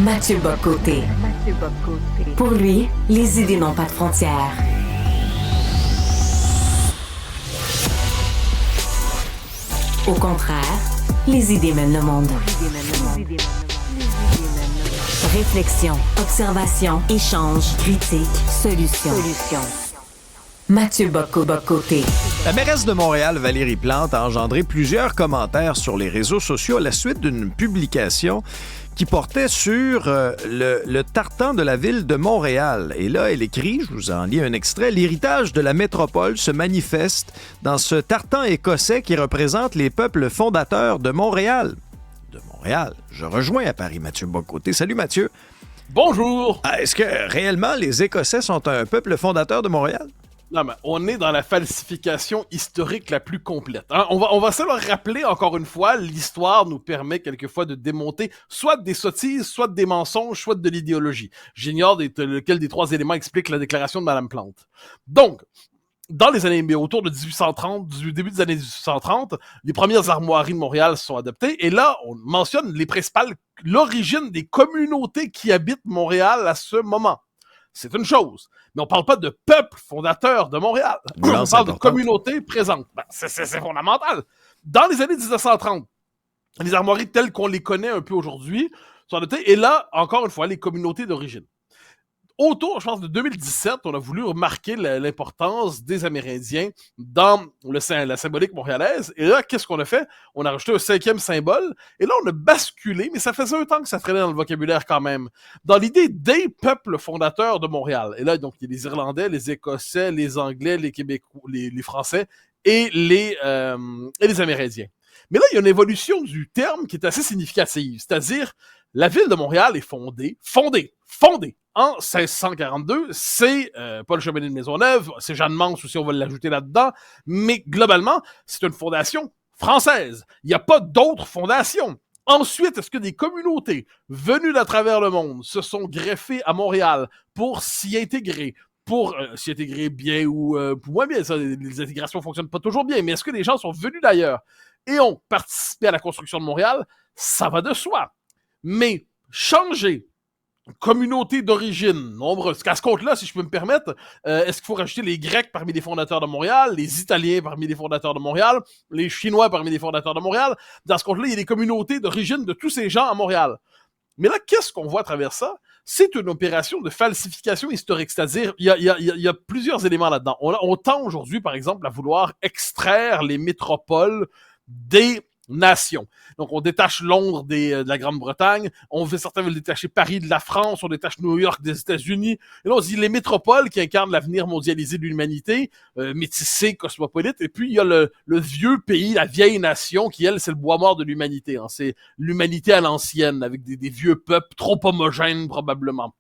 Mathieu Bock-Côté. Pour lui, les idées n'ont pas de frontières. Au contraire, les idées mènent le monde. Réflexion, observation, échange, critique, solution. Mathieu Bock-Côté. La mairesse de Montréal, Valérie Plante, a engendré plusieurs commentaires sur les réseaux sociaux à la suite d'une publication qui portait sur le tartan de la ville de Montréal. Et là, elle écrit, je vous en lis un extrait, « L'héritage de la métropole se manifeste dans ce tartan écossais qui représente les peuples fondateurs de Montréal. » De Montréal. Je rejoins à Paris Mathieu Bock-Côté. Salut Mathieu. Bonjour! Est-ce que réellement les Écossais sont un peuple fondateur de Montréal? Non, mais on est dans la falsification historique la plus complète. Hein? On va se le rappeler encore une fois, l'histoire nous permet quelquefois de démonter soit des sottises, soit des mensonges, soit de l'idéologie. J'ignore lequel des trois éléments explique la déclaration de Mme Plante. Donc, dans les années, autour de 1830, du début des années 1830, les premières armoiries de Montréal sont adoptées, et là, on mentionne l'origine des communautés qui habitent Montréal à ce moment. C'est une chose, mais on parle pas de peuple fondateur de Montréal. On parle de communauté présente. Ben, c'est fondamental. Dans les années 1930, les armoiries telles qu'on les connaît un peu aujourd'hui sont adoptées, et là, encore une fois, les communautés d'origine. Autour, je pense, de 2017, on a voulu remarquer l'importance des Amérindiens dans la symbolique montréalaise. Et là, qu'est-ce qu'on a fait? On a rajouté un 5e symbole. Et là, on a basculé, mais ça faisait un temps que ça traînait dans le vocabulaire quand même, dans l'idée des peuples fondateurs de Montréal. Et là, donc, il y a les Irlandais, les Écossais, les Anglais, les Québécois, les Français et les Amérindiens. Mais là, il y a une évolution du terme qui est assez significative. C'est-à-dire, la ville de Montréal est fondée en 1642, c'est Paul Chevalier de Maisonneuve, c'est Jeanne Mance aussi, on va l'ajouter là-dedans, mais globalement, c'est une fondation française. Il n'y a pas d'autres fondations. Ensuite, est-ce que des communautés venues d'à travers le monde se sont greffées à Montréal pour s'y intégrer bien ou moins bien? Ça, les intégrations fonctionnent pas toujours bien, mais est-ce que les gens sont venus d'ailleurs et ont participé à la construction de Montréal? Ça va de soi. Mais changer communauté d'origine nombreuse. À ce compte-là, si je peux me permettre, est-ce qu'il faut rajouter les Grecs parmi les fondateurs de Montréal, les Italiens parmi les fondateurs de Montréal, les Chinois parmi les fondateurs de Montréal? Dans ce compte-là, il y a des communautés d'origine de tous ces gens à Montréal. Mais là, qu'est-ce qu'on voit à travers ça? C'est une opération de falsification historique, c'est-à-dire, il y a plusieurs éléments là-dedans. On tend aujourd'hui, par exemple, à vouloir extraire les métropoles des nations. Donc, on détache Londres de la Grande-Bretagne, certains veulent détacher Paris de la France, on détache New York des États-Unis, et là, on se dit les métropoles qui incarnent l'avenir mondialisé de l'humanité, métissé, cosmopolite, et puis il y a le vieux pays, la vieille nation, qui, elle, c'est le bois mort de l'humanité. Hein. C'est l'humanité à l'ancienne, avec des vieux peuples trop homogènes, probablement.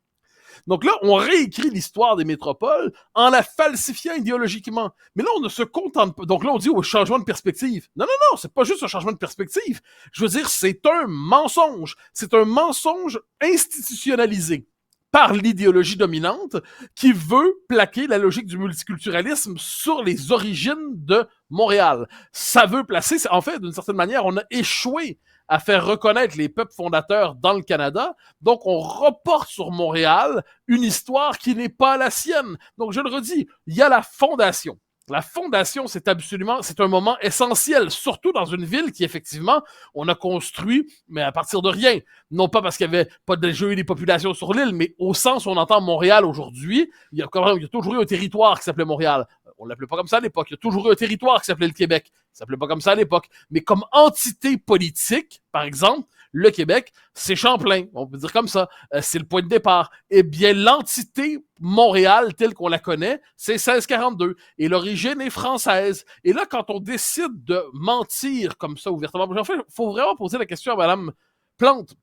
Donc là, on réécrit l'histoire des métropoles en la falsifiant idéologiquement. Mais là, on ne se contente pas. Donc là, on dit au changement de perspective. Non, c'est pas juste un changement de perspective. Je veux dire, c'est un mensonge. C'est un mensonge institutionnalisé par l'idéologie dominante qui veut plaquer la logique du multiculturalisme sur les origines de Montréal. Ça veut placer, en fait, d'une certaine manière, on a échoué à faire reconnaître les peuples fondateurs dans le Canada. Donc, on reporte sur Montréal une histoire qui n'est pas la sienne. Donc, je le redis, il y a la fondation. La fondation, c'est un moment essentiel, surtout dans une ville qui, effectivement, on a construit, mais à partir de rien. Non pas parce qu'il n'y avait pas déjà eu des populations sur l'île, mais au sens où on entend Montréal aujourd'hui, il y a toujours eu un territoire qui s'appelait Montréal. On l'appelait pas comme ça à l'époque. Il y a toujours eu un territoire qui s'appelait le Québec. Ça s'appelait pas comme ça à l'époque. Mais comme entité politique, par exemple, le Québec, c'est Champlain. On peut dire comme ça. C'est le point de départ. Eh bien, l'entité Montréal, telle qu'on la connaît, c'est 1642. Et l'origine est française. Et là, quand on décide de mentir comme ça ouvertement, en fait, il faut vraiment poser la question à Mme Plante.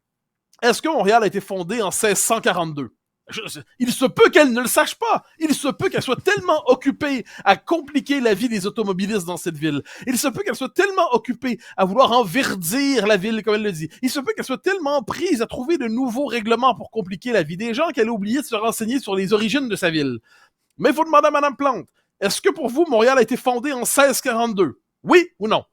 Est-ce que Montréal a été fondé en 1642? Il se peut qu'elle ne le sache pas. Il se peut qu'elle soit tellement occupée à compliquer la vie des automobilistes dans cette ville. Il se peut qu'elle soit tellement occupée à vouloir enverdir la ville, comme elle le dit. Il se peut qu'elle soit tellement prise à trouver de nouveaux règlements pour compliquer la vie des gens qu'elle a oublié de se renseigner sur les origines de sa ville. Mais il faut demander à Mme Plante, est-ce que pour vous, Montréal a été fondé en 1642? Oui ou non?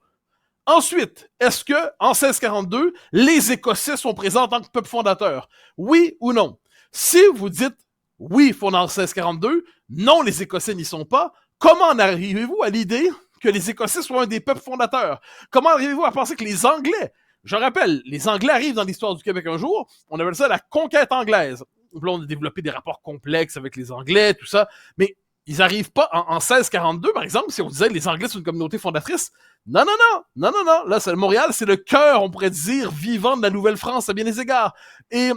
Ensuite, est-ce que en 1642, les Écossais sont présents en tant que peuple fondateur? Oui ou non? Si vous dites oui, fondé en 1642, non, les Écossais n'y sont pas, comment en arrivez-vous à l'idée que les Écossais soient un des peuples fondateurs? Comment arrivez-vous à penser que les Anglais, je rappelle, les Anglais arrivent dans l'histoire du Québec un jour, on appelle ça la conquête anglaise. Là, on a développé des rapports complexes avec les Anglais, tout ça, mais ils arrivent pas en 1642, par exemple, si on disait que les Anglais sont une communauté fondatrice. Non. Là, Montréal, c'est le cœur, on pourrait dire, vivant de la Nouvelle-France à bien des égards. Et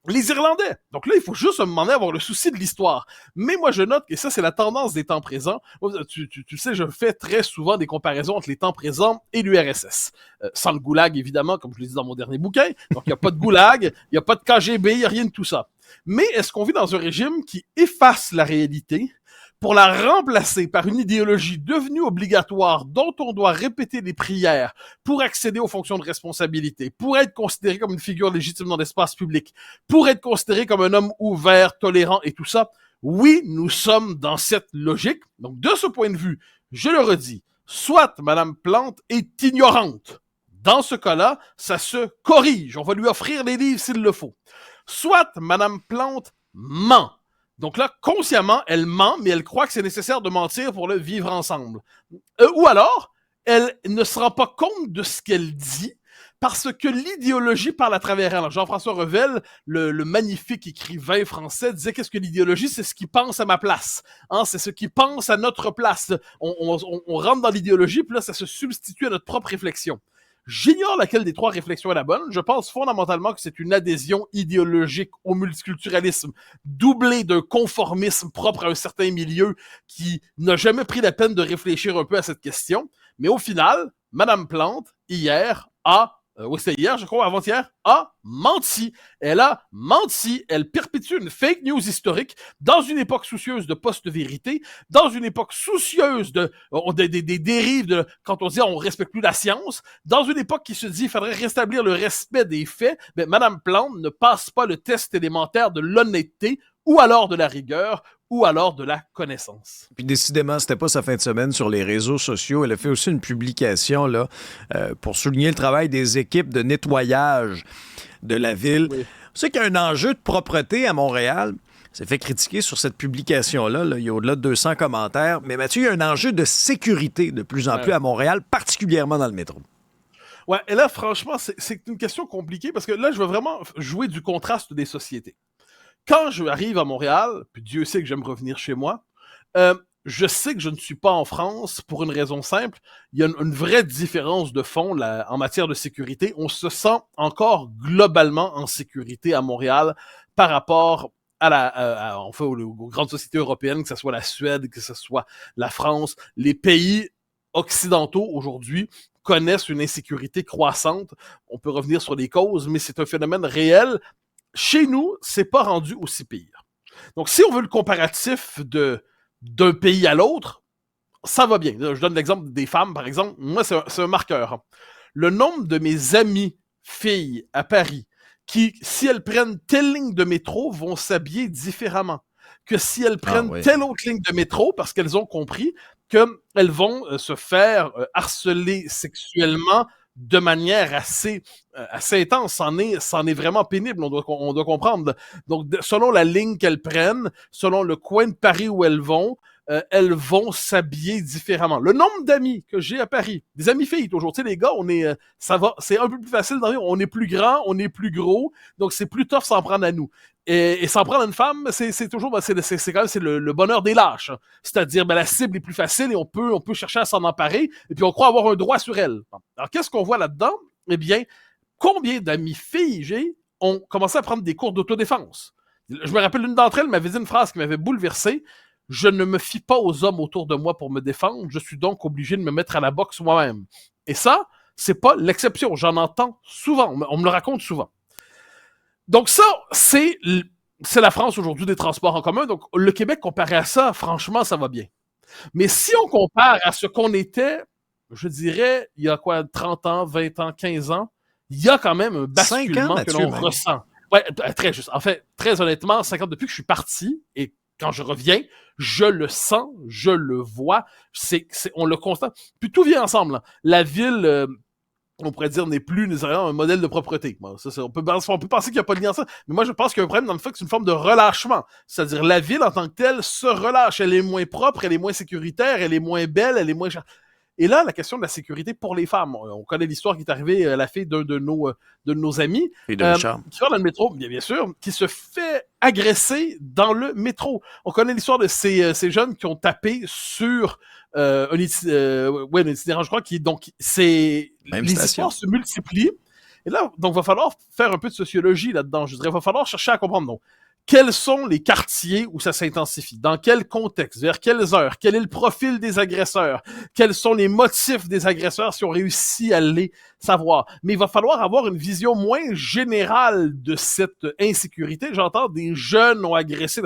les Irlandais. Donc là, il faut juste un moment donné avoir le souci de l'histoire. Mais moi, je note que ça, c'est la tendance des temps présents. Tu sais, je fais très souvent des comparaisons entre les temps présents et l'URSS. Sans le goulag, évidemment, comme je l'ai dit dans mon dernier bouquin. Donc, il n'y a pas de goulag, il n'y a pas de KGB, il n'y a rien de tout ça. Mais est-ce qu'on vit dans un régime qui efface la réalité pour la remplacer par une idéologie devenue obligatoire dont on doit répéter les prières pour accéder aux fonctions de responsabilité, pour être considéré comme une figure légitime dans l'espace public, pour être considéré comme un homme ouvert, tolérant et tout ça? Oui, nous sommes dans cette logique. Donc, de ce point de vue, je le redis, soit Madame Plante est ignorante. Dans ce cas-là, ça se corrige. On va lui offrir les livres s'il le faut. Soit Madame Plante ment. Donc là, consciemment, elle ment, mais elle croit que c'est nécessaire de mentir pour le vivre ensemble. Ou alors, elle ne se rend pas compte de ce qu'elle dit parce que l'idéologie parle à travers elle. Alors, Jean-François Revel, le magnifique écrivain français, disait qu'est-ce que l'idéologie? C'est ce qui pense à ma place. Hein? C'est ce qui pense à notre place. On rentre dans l'idéologie, puis là, ça se substitue à notre propre réflexion. J'ignore laquelle des trois réflexions est la bonne. Je pense fondamentalement que c'est une adhésion idéologique au multiculturalisme, doublée d'un conformisme propre à un certain milieu qui n'a jamais pris la peine de réfléchir un peu à cette question. Mais au final, Madame Plante, hier, c'était hier, je crois, avant-hier, a menti. Elle a menti. Elle perpétue une fake news historique dans une époque soucieuse de post-vérité, dans une époque soucieuse des dérives quand on dit on respecte plus la science, dans une époque qui se dit il faudrait rétablir le respect des faits. Mais Madame Plante ne passe pas le test élémentaire de l'honnêteté ou alors de la rigueur, ou alors de la connaissance. Puis décidément, c'était pas sa fin de semaine sur les réseaux sociaux. Elle a fait aussi une publication là, pour souligner le travail des équipes de nettoyage de la ville. Oui. Vous savez qu'il y a un enjeu de propreté à Montréal. C'est fait critiquer sur cette publication-là. Là. Il y a au-delà de 200 commentaires. Mais Mathieu, il y a un enjeu de sécurité de plus en plus à Montréal, particulièrement dans le métro. Ouais, et là, franchement, c'est une question compliquée parce que là, je veux vraiment jouer du contraste des sociétés. Quand je arrive à Montréal, puis Dieu sait que j'aime revenir chez moi, je sais que je ne suis pas en France pour une raison simple. Il y a une vraie différence de fond là, en matière de sécurité. On se sent encore globalement en sécurité à Montréal par rapport aux grandes sociétés européennes, que ce soit la Suède, que ce soit la France. Les pays occidentaux aujourd'hui connaissent une insécurité croissante. On peut revenir sur les causes, mais c'est un phénomène réel. Chez nous, c'est pas rendu aussi pire. Donc, si on veut le comparatif d'un pays à l'autre, ça va bien. Je donne l'exemple des femmes, par exemple. Moi, c'est un marqueur. Le nombre de mes amies filles à Paris qui, si elles prennent telle ligne de métro, vont s'habiller différemment que si elles prennent telle autre ligne de métro parce qu'elles ont compris qu'elles vont se faire harceler sexuellement de manière assez intense. C'en est vraiment pénible, on doit comprendre. Donc, selon la ligne qu'elles prennent, selon le coin de Paris où elles vont s'habiller différemment. Le nombre d'amis que j'ai à Paris, des amis filles toujours, tu sais, les gars, c'est un peu plus facile dans la vie, on est plus grand, on est plus gros, donc c'est plus tough s'en prendre à nous. Et s'en prendre à une femme, c'est toujours, c'est quand même, c'est le bonheur des lâches. Hein. C'est-à-dire, la cible est plus facile et on peut chercher à s'en emparer, et puis on croit avoir un droit sur elle. Alors, qu'est-ce qu'on voit là-dedans? Eh bien, combien d'amis filles ont commencé à prendre des cours d'autodéfense? Je me rappelle, l'une d'entre elles m'avait dit une phrase qui m'avait bouleversé. Je ne me fie pas aux hommes autour de moi pour me défendre, je suis donc obligé de me mettre à la boxe moi-même. Et ça, c'est pas l'exception, j'en entends souvent, on me le raconte souvent. Donc ça, c'est la France aujourd'hui des transports en commun, donc le Québec comparé à ça, franchement, ça va bien. Mais si on compare à ce qu'on était, je dirais, il y a 30 ans, 20 ans, 15 ans, il y a quand même un basculement que l'on ressent. Ouais, très juste. En fait, très honnêtement, 50 depuis que je suis parti, et quand je reviens, je le sens, je le vois, on le constate. Puis tout vient ensemble. Là. La ville, on pourrait dire, n'est plus nécessairement un modèle de propreté. Bon, on peut penser qu'il n'y a pas de lien à ça, mais moi je pense qu'il y a un problème dans le fait que c'est une forme de relâchement. C'est-à-dire la ville en tant que telle se relâche. Elle est moins propre, elle est moins sécuritaire, elle est moins belle, elle est moins... Et là, la question de la sécurité pour les femmes. On connaît l'histoire qui est arrivée à la fille d'un de nos amis. Et de Richard. Qui va dans le métro, bien sûr, qui se fait agresser dans le métro. On connaît l'histoire de ces jeunes qui ont tapé sur un itinérant, je crois, les histoires se multiplient. Et là, donc, va falloir faire un peu de sociologie là-dedans. Je dirais, va falloir chercher à comprendre, donc, quels sont les quartiers où ça s'intensifie? Dans quel contexte? Vers quelles heures? Quel est le profil des agresseurs? Quels sont les motifs des agresseurs si on réussit à les savoir? Mais il va falloir avoir une vision moins générale de cette insécurité. J'entends des jeunes ont agressé.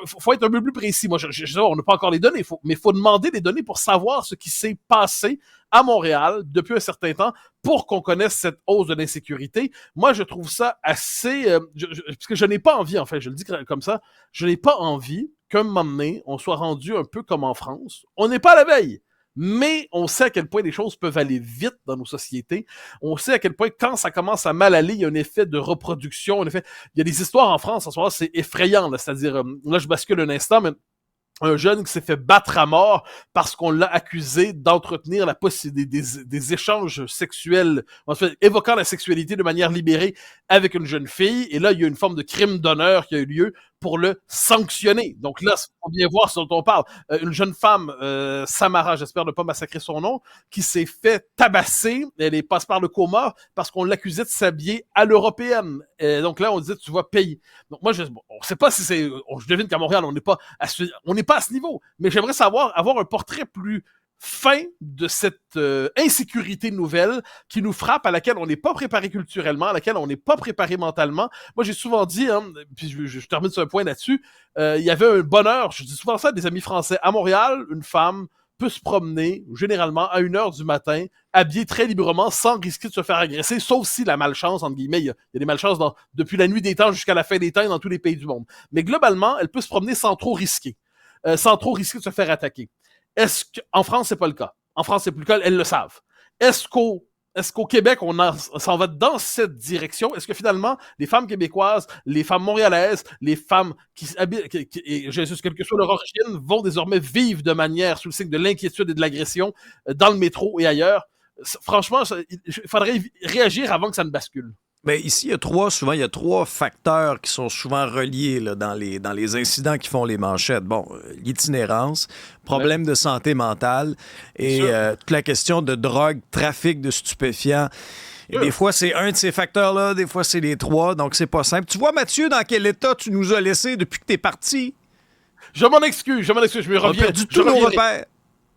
Faut être un peu plus précis. Moi, je sais, on n'a pas encore les données, mais il faut demander des données pour savoir ce qui s'est passé à Montréal depuis un certain temps pour qu'on connaisse cette hausse de l'insécurité. Moi, je trouve ça assez... parce que je n'ai pas envie, en fait, je le dis comme ça, je n'ai pas envie qu'un moment donné, on soit rendu un peu comme en France. On n'est pas à la veille. Mais on sait à quel point les choses peuvent aller vite dans nos sociétés. On sait à quel point, quand ça commence à mal aller, il y a un effet de reproduction. Il y a des histoires en France, en ce moment, c'est effrayant. Là. C'est-à-dire, là, je bascule un instant, mais un jeune qui s'est fait battre à mort parce qu'on l'a accusé d'entretenir la possibilité des échanges sexuels, en fait, évoquant la sexualité de manière libérée avec une jeune fille. Et là, il y a une forme de crime d'honneur qui a eu lieu pour le sanctionner. Donc là, il faut bien voir ce dont on parle. Une jeune femme, Samara, j'espère ne pas massacrer son nom, qui s'est fait tabasser, elle passe par le coma parce qu'on l'accusait de s'habiller à l'européenne. Donc là, on disait, tu vas payer. Donc moi, on sait pas si c'est... Je devine qu'à Montréal, on n'est pas à ce niveau, mais j'aimerais avoir un portrait plus fin de cette insécurité nouvelle qui nous frappe, à laquelle on n'est pas préparé culturellement, à laquelle on n'est pas préparé mentalement. Moi, j'ai souvent dit, puis je termine sur un point là-dessus, il y avait un bonheur, je dis souvent ça à des amis français, à Montréal, une femme peut se promener, généralement, à 1h du matin, habillée très librement, sans risquer de se faire agresser, sauf si la malchance, entre guillemets, il y a des malchances depuis la nuit des temps jusqu'à la fin des temps dans tous les pays du monde. Mais globalement, elle peut se promener sans trop risquer de se faire attaquer. Est-ce qu'en France, c'est pas le cas? En France, c'est plus le cas, elles le savent. Est-ce qu'au Québec, s'en va dans cette direction? Est-ce que finalement, les femmes québécoises, les femmes montréalaises, les femmes qui habitent, quelle que soit leur origine, vont désormais vivre de manière sous le signe de l'inquiétude et de l'agression dans le métro et ailleurs? Franchement, il faudrait réagir avant que ça ne bascule. Mais ici, il y a trois facteurs qui sont souvent reliés là, dans les incidents qui font les manchettes. Bon, l'itinérance, problème de santé mentale et toute la question de drogue, trafic de stupéfiants. Et des fois, c'est un de ces facteurs-là, des fois, c'est les trois, donc c'est pas simple. Tu vois, Mathieu, dans quel état tu nous as laissé depuis que t'es parti? Je m'en excuse, je me reviens. On a perdu tous nos repères.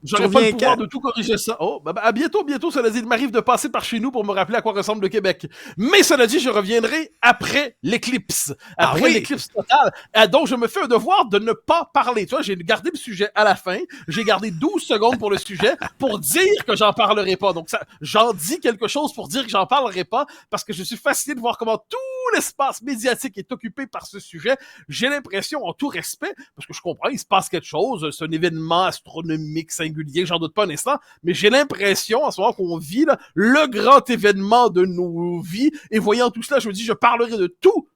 J'aurais pas le pouvoir de tout corriger ça. Oh, à bientôt, cela dit, il m'arrive de passer par chez nous pour me rappeler à quoi ressemble le Québec. Mais cela dit, je reviendrai après l'éclipse. L'éclipse totale, dont je me fais un devoir de ne pas parler. Tu vois, j'ai gardé le sujet à la fin. J'ai gardé 12 secondes pour le sujet pour dire que j'en parlerai pas. Donc, j'en dis quelque chose pour dire que j'en parlerai pas parce que je suis fasciné de voir comment tout l'espace médiatique est occupé par ce sujet. J'ai l'impression, en tout respect, parce que je comprends, il se passe quelque chose, c'est un événement astronomique, singulier, j'en doute pas un instant, mais j'ai l'impression, en ce moment, qu'on vit là, le grand événement de nos vies, et voyant tout cela, je me dis, je parlerai de tout,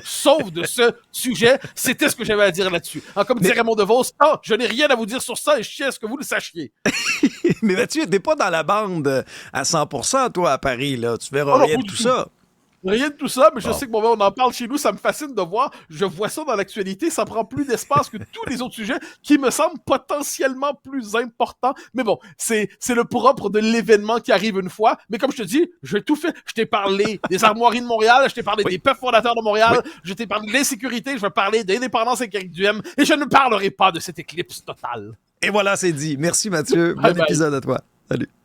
sauf de ce sujet. C'était ce que j'avais à dire là-dessus. Comme dirait Raymond DeVos, je n'ai rien à vous dire sur ça, et je tiens à ce que vous le sachiez. Mais Mathieu, t'es pas dans la bande à 100%, toi, à Paris, là. Tu verras rien de tout ça. Rien de tout ça, mais je sais que on en parle chez nous, ça me fascine de voir. Je vois ça dans l'actualité, ça prend plus d'espace que tous les autres sujets qui me semblent potentiellement plus importants. Mais bon, c'est le propre de l'événement qui arrive une fois. Mais comme je te dis, j'ai tout fait. Je t'ai parlé des armoiries de Montréal, je t'ai parlé des peuples fondateurs de Montréal, je t'ai parlé de l'insécurité, je vais parler de l'indépendance et du M, et je ne parlerai pas de cette éclipse totale. Et voilà, c'est dit. Merci Mathieu. Bon épisode à toi. Salut.